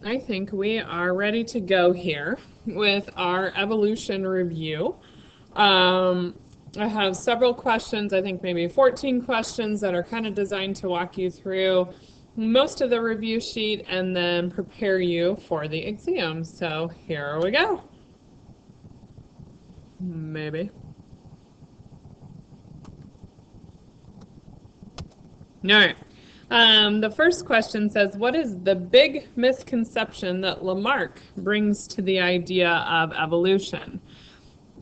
I think we are ready to go here with our evolution review. I have several questions, I think maybe 14 questions that are kind of designed to walk you through most of the review sheet and then prepare you for the exam. So here we go. Maybe. All right. The first question says, what is the big misconception that Lamarck brings to the idea of evolution?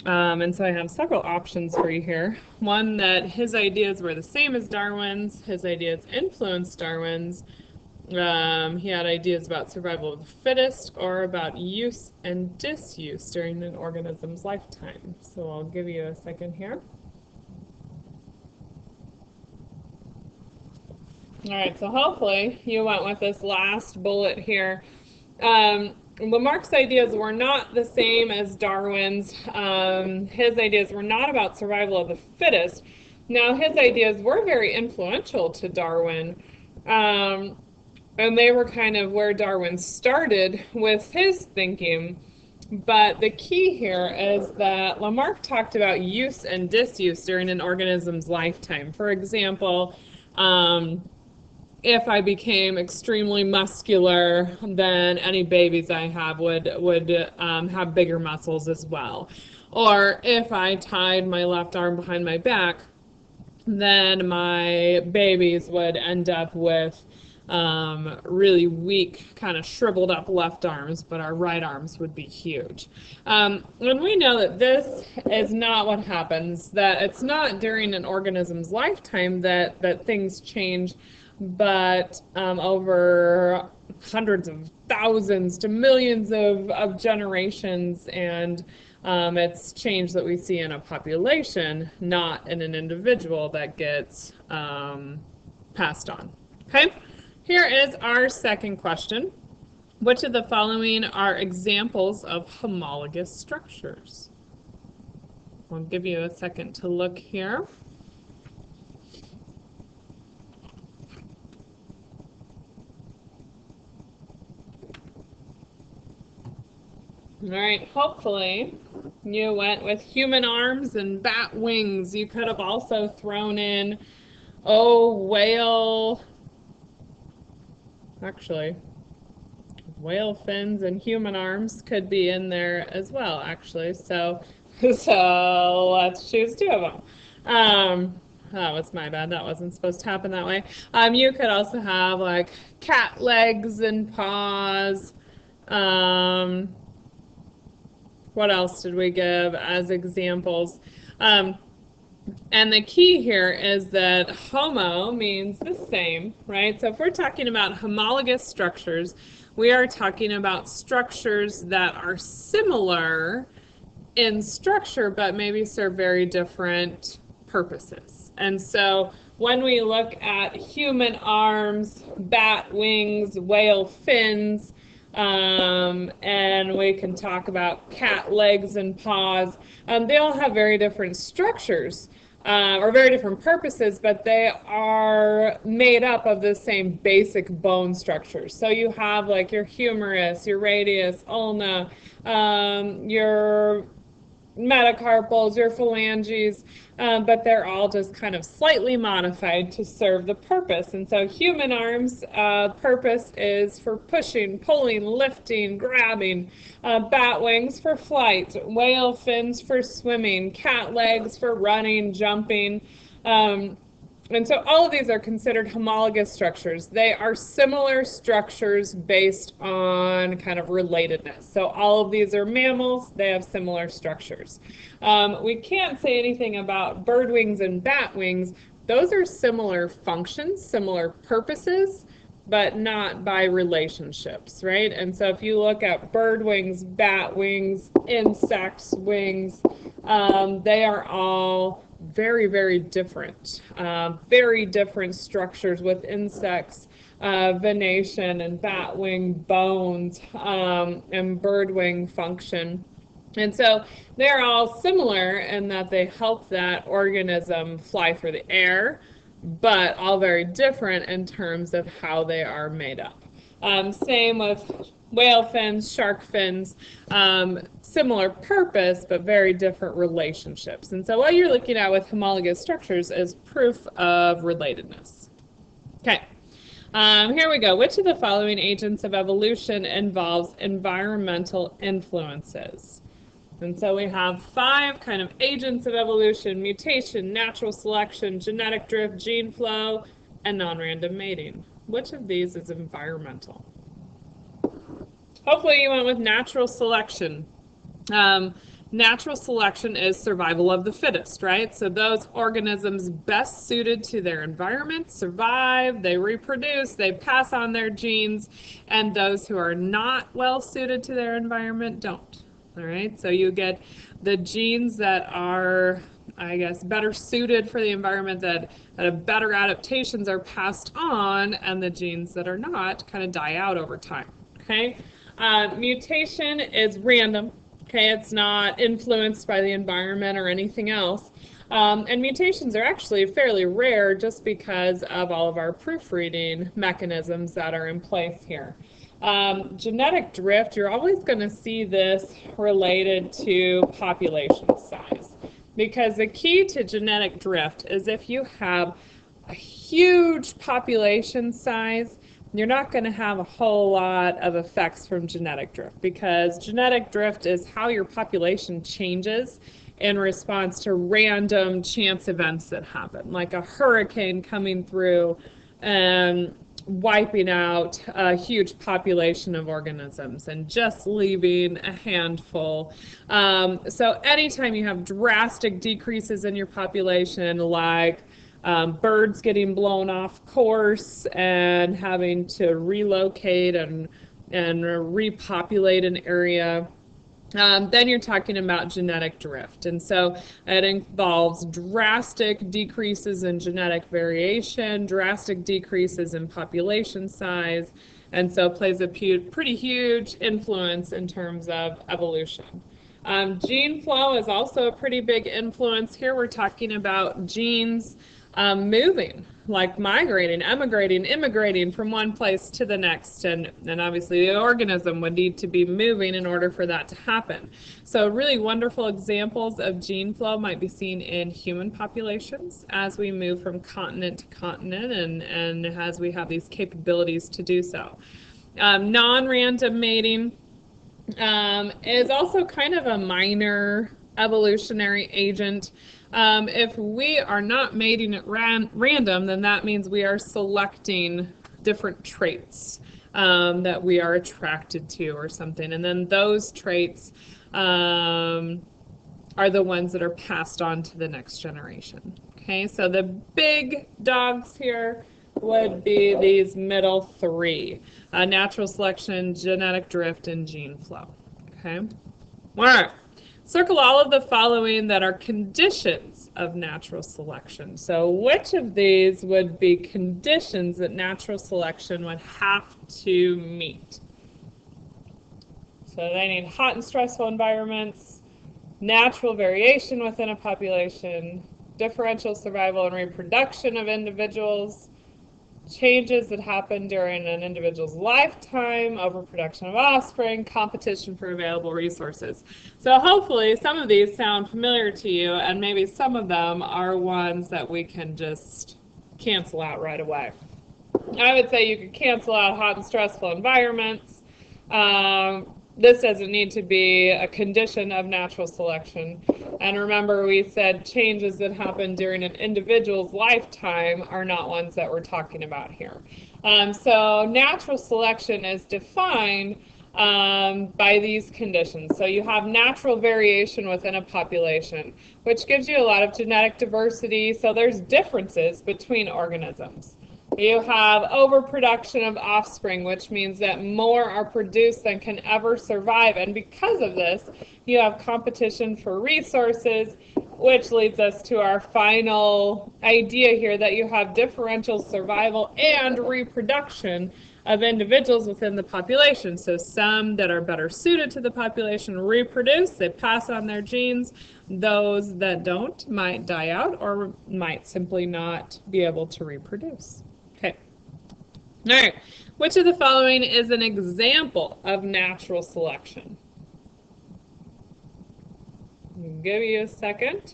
And so I have several options for you here. One, that his ideas were the same as Darwin's. His ideas influenced Darwin's. He had ideas about survival of the fittest or about use and disuse during an organism's lifetime. So I'll give you a second here. All right, so hopefully you went with this last bullet here. Lamarck's ideas were not the same as Darwin's. His ideas were not about survival of the fittest. Now, his ideas were very influential to Darwin, and they were kind of where Darwin started with his thinking. But the key here is that Lamarck talked about use and disuse during an organism's lifetime. For example, if I became extremely muscular, then any babies I have would have bigger muscles as well. Or if I tied my left arm behind my back, then my babies would end up with really weak, kind of shriveled up left arms, but our right arms would be huge. And we know that this is not what happens, that it's not during an organism's lifetime that things change, but over hundreds of thousands to millions of generations, and it's change that we see in a population, not in an individual that gets passed on. Okay, here is our second question. Which of the following are examples of homologous structures? I'll give you a second to look here. All right, hopefully you went with human arms and bat wings. You could have also thrown in, whale fins and human arms could be in there as well, actually. So let's choose two of them. That was my bad. That wasn't supposed to happen that way. You could also have like cat legs and paws. What else did we give as examples? And the key here is that homo means the same, right? So if we're talking about homologous structures, we are talking about structures that are similar in structure, but maybe serve very different purposes. And so when we look at human arms, bat wings, whale fins, and we can talk about cat legs and paws. They all have very different structures or very different purposes, but they are made up of the same basic bone structures. So you have like your humerus, your radius, ulna, your metacarpals, your phalanges, but they're all just kind of slightly modified to serve the purpose. And so human arms purpose is for pushing, pulling, lifting, grabbing, bat wings for flight, whale fins for swimming, cat legs for running, jumping. And so all of these are considered homologous structures. They are similar structures based on kind of relatedness. So all of these are mammals. They have similar structures. We can't say anything about bird wings and bat wings. Those are similar functions, similar purposes, but not by relationships, right? And so if you look at bird wings, bat wings, insects' wings, they are all very, very different structures with insects, venation and bat wing bones, and bird wing function. And so they're all similar in that they help that organism fly through the air, but all very different in terms of how they are made up. Same with whale fins, shark fins, similar purpose, but very different relationships. And so what you're looking at with homologous structures is proof of relatedness. Okay, here we go. Which of the following agents of evolution involves environmental influences? And so we have 5 kind of agents of evolution: mutation, natural selection, genetic drift, gene flow, and non-random mating. Which of these is environmental? Hopefully you went with natural selection. Natural selection is survival of the fittest, right? So those organisms best suited to their environment survive, they reproduce, they pass on their genes, and those who are not well suited to their environment don't. All right, so you get the genes that are, I guess, better suited for the environment, that have better adaptations are passed on, and the genes that are not kind of die out over time. Okay, mutation is random. Okay, it's not influenced by the environment or anything else. And mutations are actually fairly rare just because of all of our proofreading mechanisms that are in place here. Genetic drift, you're always going to see this related to population size, because the key to genetic drift is if you have a huge population size, you're not going to have a whole lot of effects from genetic drift, because genetic drift is how your population changes in response to random chance events that happen, like a hurricane coming through and wiping out a huge population of organisms and just leaving a handful. So anytime you have drastic decreases in your population, like birds getting blown off course and having to relocate and repopulate an area, then you're talking about genetic drift. And so it involves drastic decreases in genetic variation, drastic decreases in population size, and so plays a pretty huge influence in terms of evolution. Gene flow is also a pretty big influence. Here we're talking about genes moving, like migrating, emigrating, immigrating from one place to the next, and obviously the organism would need to be moving in order for that to happen. So really wonderful examples of gene flow might be seen in human populations as we move from continent to continent, and as we have these capabilities to do so. Non-random mating is also kind of a minor evolutionary agent. If we are not mating at random, then that means we are selecting different traits that we are attracted to or something. And then those traits are the ones that are passed on to the next generation. Okay, so the big dogs here would be these middle 3, natural selection, genetic drift, and gene flow. Okay, all right. Circle all of the following that are conditions of natural selection. So which of these would be conditions that natural selection would have to meet? So they need hot and stressful environments, natural variation within a population, differential survival and reproduction of individuals, changes that happen during an individual's lifetime, overproduction of offspring, competition for available resources. So hopefully some of these sound familiar to you, and maybe some of them are ones that we can just cancel out right away. I would say you could cancel out hot and stressful environments. This doesn't need to be a condition of natural selection. And remember, we said changes that happen during an individual's lifetime are not ones that we're talking about here. So natural selection is defined by these conditions. So you have natural variation within a population, which gives you a lot of genetic diversity. So there's differences between organisms. You have overproduction of offspring, which means that more are produced than can ever survive. And because of this, you have competition for resources, which leads us to our final idea here, that you have differential survival and reproduction of individuals within the population. So some that are better suited to the population reproduce, they pass on their genes. Those that don't might die out or might simply not be able to reproduce. Okay. All right. Which of the following is an example of natural selection? I'll give you a second.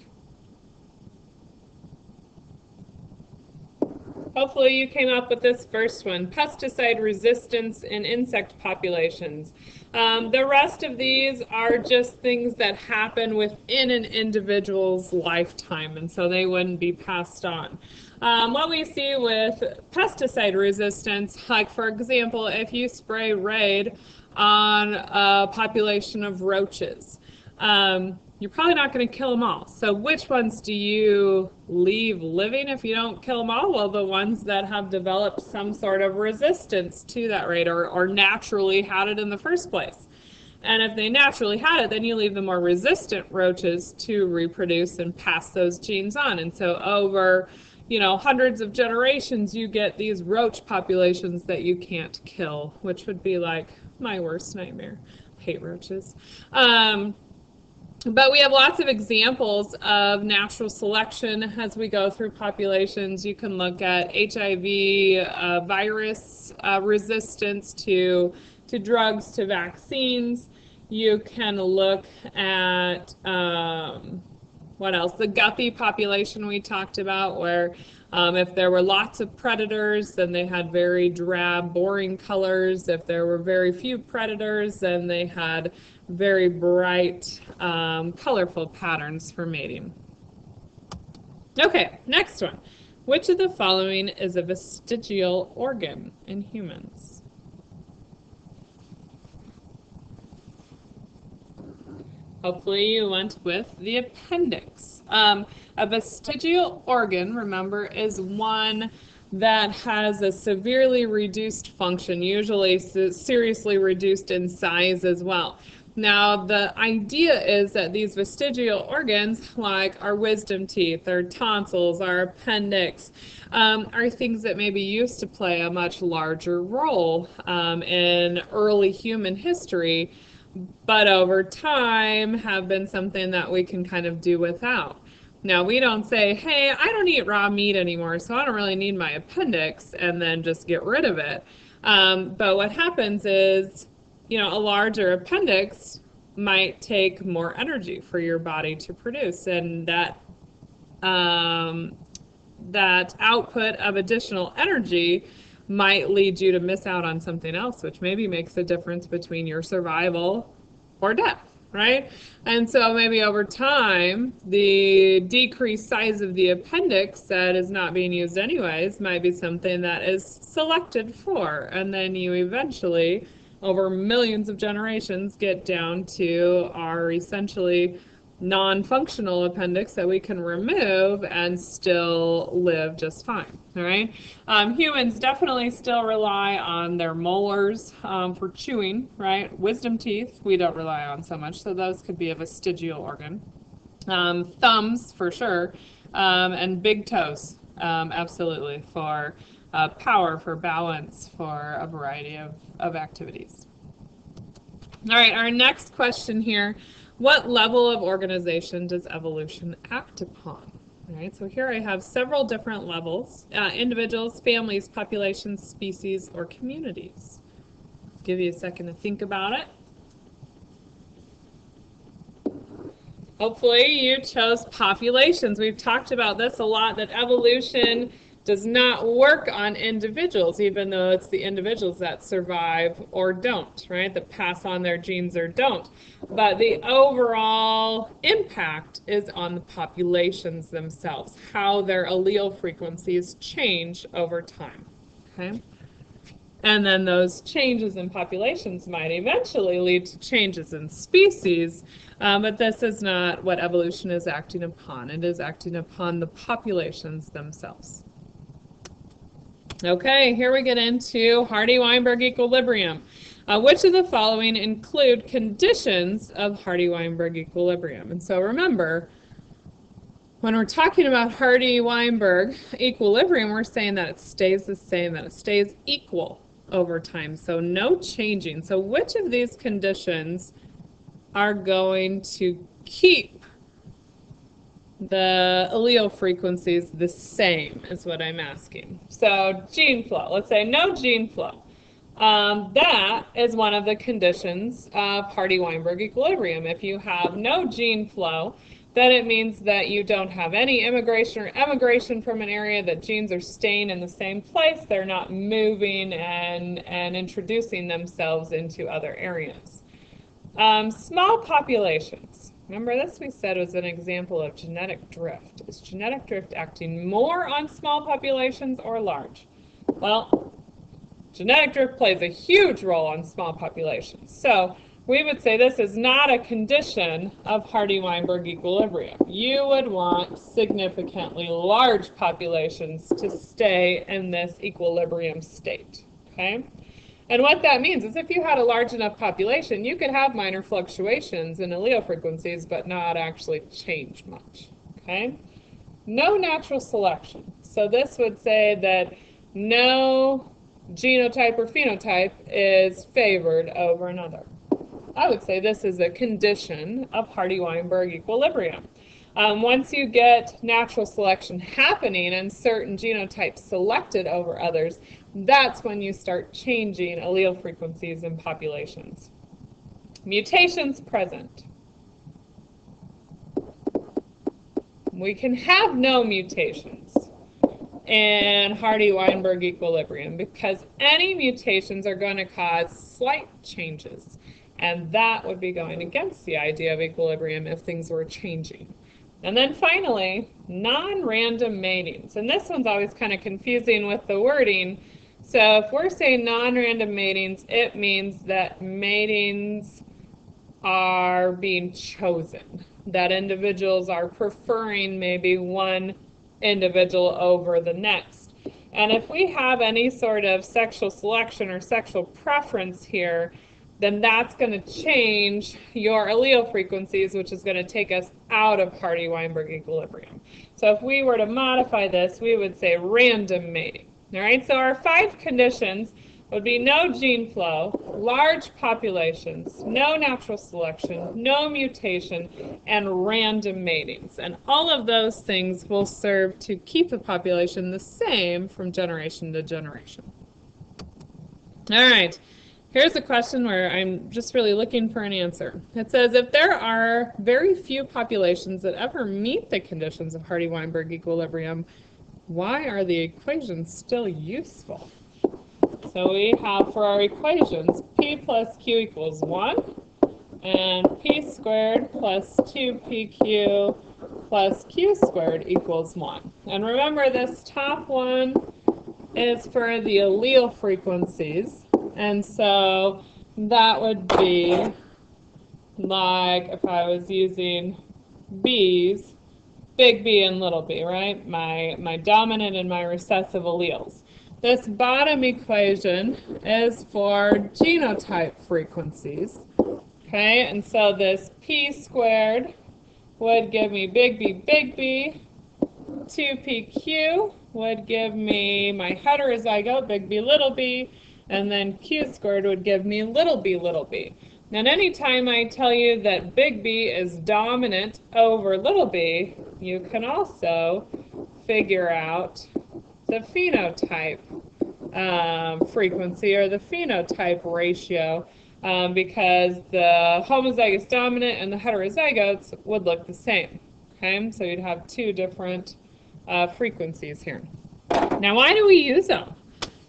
Hopefully you came up with this first one, pesticide resistance in insect populations. The rest of these are just things that happen within an individual's lifetime, and so they wouldn't be passed on. What we see with pesticide resistance, like for example, if you spray Raid on a population of roaches, you're probably not going to kill them all. So which ones do you leave living if you don't kill them all? Well, the ones that have developed some sort of resistance to that Raid or naturally had it in the first place. And if they naturally had it, then you leave the more resistant roaches to reproduce and pass those genes on. And so over, hundreds of generations, you get these roach populations that you can't kill, which would be like my worst nightmare. I hate roaches. But we have lots of examples of natural selection as we go through populations. You can look at HIV, virus resistance to drugs, to vaccines. You can look at, what else? The guppy population we talked about, where if there were lots of predators, then they had very drab, boring colors. If there were very few predators, then they had very bright, colorful patterns for mating. Okay, next one. Which of the following is a vestigial organ in humans? Hopefully you went with the appendix. A vestigial organ, remember, is one that has a severely reduced function, usually seriously reduced in size as well. Now, the idea is that these vestigial organs, like our wisdom teeth, our tonsils, our appendix, are things that maybe used to play a much larger role in early human history, but over time have been something that we can kind of do without. Now, we don't say, hey, I don't eat raw meat anymore, so I don't really need my appendix, and then just get rid of it. But what happens is, a larger appendix might take more energy for your body to produce, and that output of additional energy might lead you to miss out on something else, which maybe makes a difference between your survival or death, right? And so maybe over time, the decreased size of the appendix that is not being used anyways might be something that is selected for, and then you eventually, over millions of generations, get down to our essentially non-functional appendix that we can remove and still live just fine. All right. Humans definitely still rely on their molars for chewing, right? Wisdom teeth we don't rely on so much, so those could be a vestigial organ. Thumbs for sure, and big toes, absolutely, for power, for balance, for a variety of activities. All right, our next question here. What level of organization does evolution act upon? All right, so here I have several different levels, individuals, families, populations, species, or communities. Give you a second to think about it. Hopefully you chose populations. We've talked about this a lot, that evolution does not work on individuals, even though it's the individuals that survive or don't, right? That pass on their genes or don't. But the overall impact is on the populations themselves, how their allele frequencies change over time, okay? And then those changes in populations might eventually lead to changes in species, but this is not what evolution is acting upon. It is acting upon the populations themselves. Okay, here we get into Hardy-Weinberg equilibrium. Which of the following include conditions of Hardy-Weinberg equilibrium? And so remember, when we're talking about Hardy-Weinberg equilibrium, we're saying that it stays the same, that it stays equal over time, so no changing. So which of these conditions are going to keep the allele frequencies the same is what I'm asking. So gene flow, let's say no gene flow. That is one of the conditions of Hardy-Weinberg equilibrium. If you have no gene flow, then it means that you don't have any immigration or emigration from an area, that genes are staying in the same place, they're not moving and introducing themselves into other areas. Small populations. Remember, this we said was an example of genetic drift. Is genetic drift acting more on small populations or large? Well, genetic drift plays a huge role on small populations. So we would say this is not a condition of Hardy-Weinberg equilibrium. You would want significantly large populations to stay in this equilibrium state. Okay? And what that means is if you had a large enough population, you could have minor fluctuations in allele frequencies, but not actually change much. Okay? No natural selection. So this would say that no genotype or phenotype is favored over another. I would say this is a condition of Hardy-Weinberg equilibrium. Once you get natural selection happening and certain genotypes selected over others, that's when you start changing allele frequencies in populations. Mutations present. We can have no mutations in Hardy-Weinberg equilibrium because any mutations are going to cause slight changes, and that would be going against the idea of equilibrium if things were changing. And then finally, non-random matings. And this one's always kind of confusing with the wording. So if we're saying non-random matings, it means that matings are being chosen, that individuals are preferring maybe one individual over the next. And if we have any sort of sexual selection or sexual preference here, then that's going to change your allele frequencies, which is going to take us out of Hardy-Weinberg equilibrium. So if we were to modify this, we would say random mating. All right, so our 5 conditions would be no gene flow, large populations, no natural selection, no mutation, and random matings. And all of those things will serve to keep the population the same from generation to generation. All right. Here's a question where I'm just really looking for an answer. It says, if there are very few populations that ever meet the conditions of Hardy-Weinberg equilibrium, why are the equations still useful? So we have for our equations, P plus Q equals 1, and P squared plus 2PQ plus Q squared equals 1. And remember, this top one is for the allele frequencies. And so that would be like if I was using B's, big B and little b, right? My dominant and my recessive alleles. This bottom equation is for genotype frequencies. Okay, and so this P squared would give me big B, 2PQ would give me my heterozygote, big B, little b, and then Q squared would give me little b. And anytime I tell you that big B is dominant over little b, you can also figure out the phenotype frequency or the phenotype ratio because the homozygous dominant and the heterozygotes would look the same. Okay, so you'd have 2 different frequencies here. Now, why do we use them?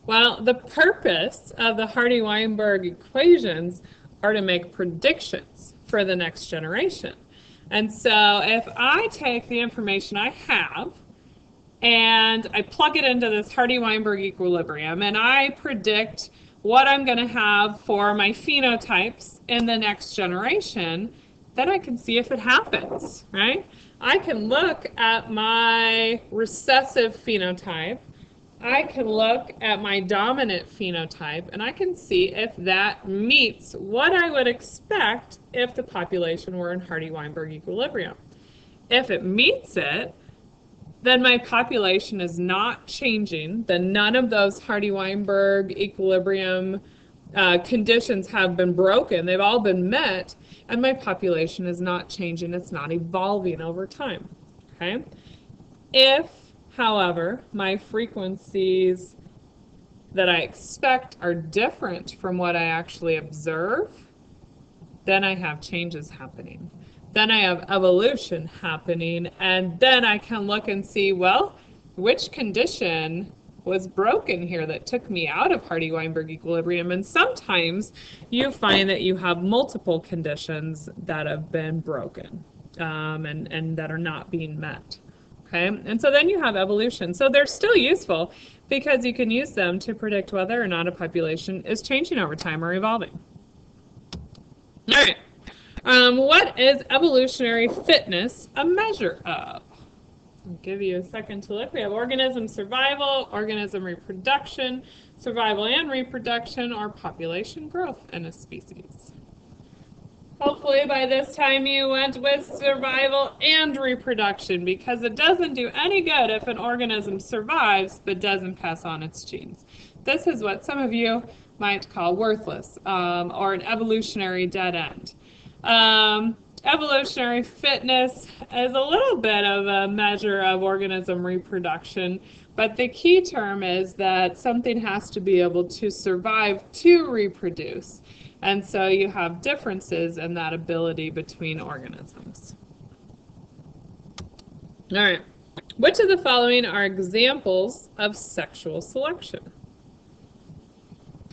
Well, the purpose of the Hardy-Weinberg equations are to make predictions for the next generation. And so if I take the information I have and I plug it into this Hardy-Weinberg equilibrium and I predict what I'm going to have for my phenotypes in the next generation, then I can see if it happens, right? I can look at my recessive phenotype, I can look at my dominant phenotype, and I can see if that meets what I would expect if the population were in Hardy-Weinberg equilibrium. If it meets it, then my population is not changing, then none of those Hardy-Weinberg equilibrium conditions have been broken, they've all been met, and my population is not changing, it's not evolving over time. okay? If, however, my frequencies that I expect are different from what I actually observe, then I have changes happening. Then I have evolution happening, and then I can look and see, well, which condition was broken here that took me out of Hardy-Weinberg equilibrium. And sometimes you find that you have multiple conditions that have been broken and that are not being met. Okay, and so then you have evolution. So they're still useful because you can use them to predict whether or not a population is changing over time or evolving. All right, what is evolutionary fitness a measure of? I'll give you a second to look. We have organism survival, organism reproduction, survival and reproduction, or population growth in a species. Hopefully by this time you went with survival and reproduction, because it doesn't do any good if an organism survives but doesn't pass on its genes. This is what some of you might call worthless, or an evolutionary dead end. Evolutionary fitness is a little bit of a measure of organism reproduction, but the key term is that something has to be able to survive to reproduce. And so you have differences in that ability between organisms. All right. Which of the following are examples of sexual selection?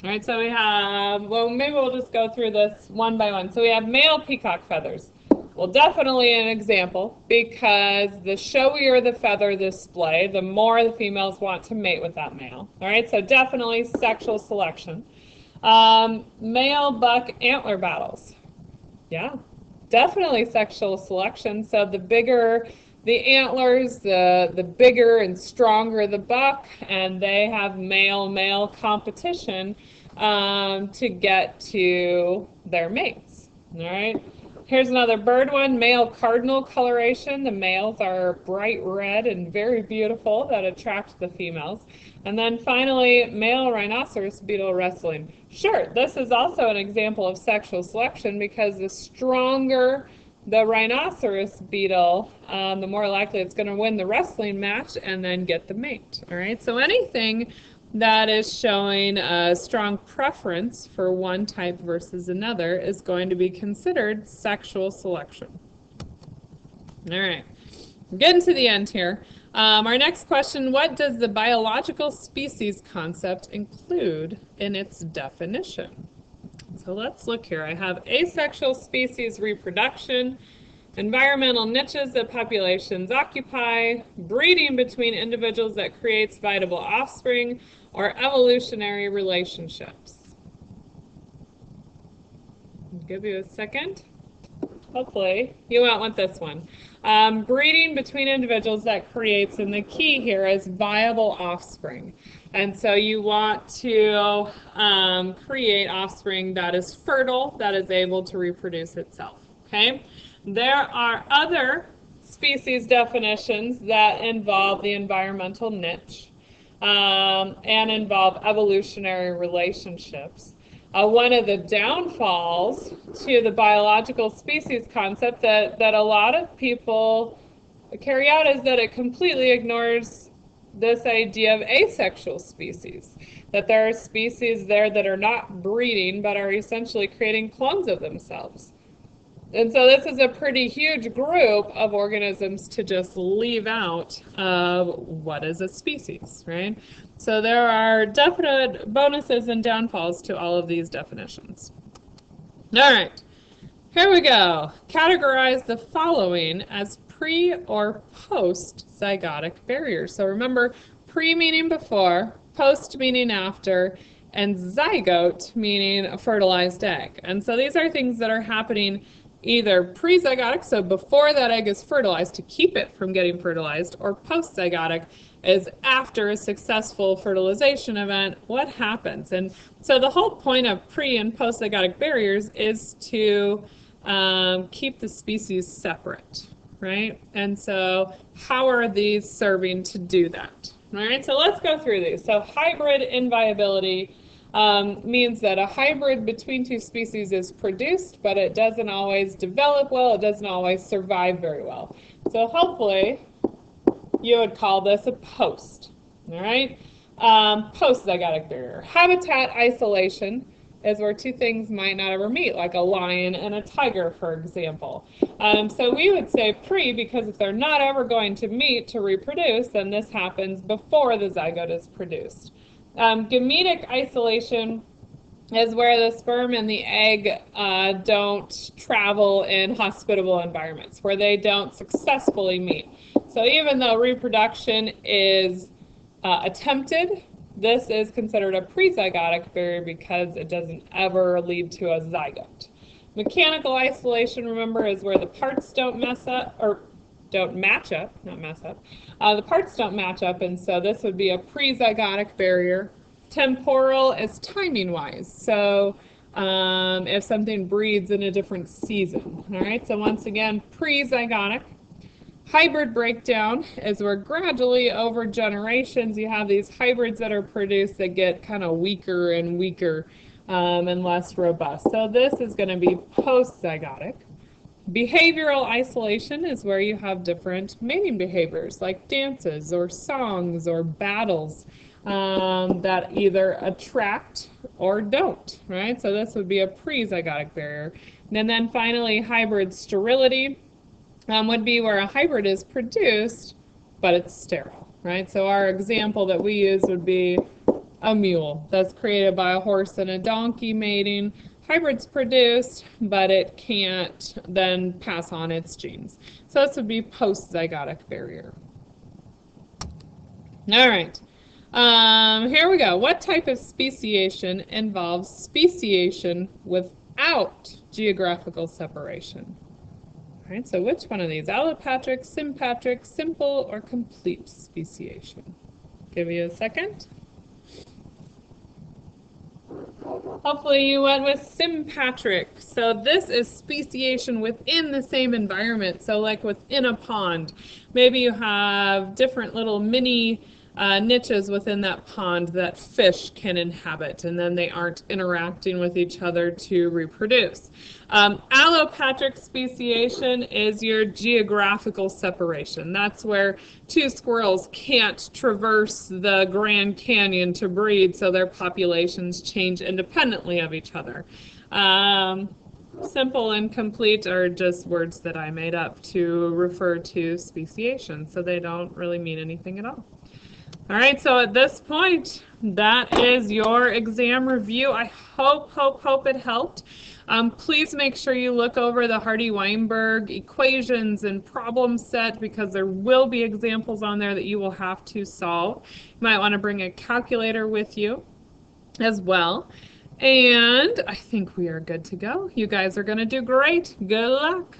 All right, so we have, well, maybe we'll just go through this one by one. So we have male peacock feathers. Well, definitely an example, because the showier the feather display, the more the females want to mate with that male. All right, so definitely sexual selection. Male buck antler battles. Yeah, definitely sexual selection. So the bigger the antlers, the bigger and stronger the buck, and they have male-male competition to get to their mates. All right. Here's another bird one, male cardinal coloration. The males are bright red and very beautiful that attract the females. And then finally, male rhinoceros beetle wrestling. Sure, this is also an example of sexual selection, because the stronger the rhinoceros beetle, the more likely it's going to win the wrestling match and then get the mate. All right, so anything that is showing a strong preference for one type versus another is going to be considered sexual selection. All right, we're getting to the end here. Our next question, what does the biological species concept include in its definition? So let's look here. I have asexual species reproduction, environmental niches that populations occupy, breeding between individuals that creates viable offspring, or evolutionary relationships. I'll give you a second. Hopefully you won't want this one. Breeding between individuals that creates, and the key here is viable offspring. And so you want to create offspring that is fertile, that is able to reproduce itself. Okay? There are other species definitions that involve the environmental niche and involve evolutionary relationships. One of the downfalls to the biological species concept that a lot of people carry out is that it completely ignores this idea of asexual species, that there are species there that are not breeding but are essentially creating clones of themselves. And so this is a pretty huge group of organisms to just leave out of what is a species, right? So there are definite bonuses and downfalls to all of these definitions. All right, here we go. Categorize the following as pre or post zygotic barriers. So remember, pre meaning before, post meaning after, and zygote meaning a fertilized egg. And so these are things that are happening either pre-zygotic, so before that egg is fertilized to keep it from getting fertilized, or post-zygotic is after a successful fertilization event, what happens? And so the whole point of pre and post-zygotic barriers is to keep the species separate, right? And so how are these serving to do that? All right, so let's go through these. So hybrid inviability means that a hybrid between two species is produced, but it doesn't always develop well, it doesn't always survive very well. So hopefully you would call this a post. All right? Post-zygotic barrier. Habitat isolation is where two things might not ever meet, like a lion and a tiger, for example. So we would say pre, because if they're not ever going to meet to reproduce, then this happens before the zygote is produced. Gametic isolation is where the sperm and the egg don't travel in hospitable environments, where they don't successfully meet. So even though reproduction is attempted, this is considered a prezygotic barrier because it doesn't ever lead to a zygote. Mechanical isolation, remember, is where the parts don't mess up, or don't match up, not mess up. The parts don't match up, and so this would be a prezygotic barrier. Temporal is timing-wise, so if something breeds in a different season. All right, so once again, prezygotic. Hybrid breakdown is where gradually over generations you have these hybrids that are produced that get kind of weaker and weaker and less robust. So this is going to be post-zygotic. Behavioral isolation is where you have different mating behaviors like dances or songs or battles that either attract or don't, right? So this would be a pre-zygotic barrier. And then finally, hybrid sterility would be where a hybrid is produced, but it's sterile, right? So our example that we use would be a mule that's created by a horse and a donkey mating. Hybrid's produced, but it can't then pass on its genes. So this would be post-zygotic barrier. All right. Here we go. What type of speciation involves speciation without geographical separation? All right, so which one of these? Allopatric, sympatric, simple, or complete speciation? Give you a second. Hopefully you went with sympatric. So this is speciation within the same environment. So like within a pond, maybe you have different little mini niches within that pond that fish can inhabit, and then they aren't interacting with each other to reproduce. Allopatric speciation is your geographical separation. That's where two squirrels can't traverse the Grand Canyon to breed, so their populations change independently of each other. Simple and complete are just words that I made up to refer to speciation, so they don't really mean anything at all. All right, so at this point, that is your exam review. I hope it helped. Please make sure you look over the Hardy-Weinberg equations and problem set because there will be examples on there that you will have to solve. You might want to bring a calculator with you as well. And I think we are good to go. You guys are going to do great. Good luck.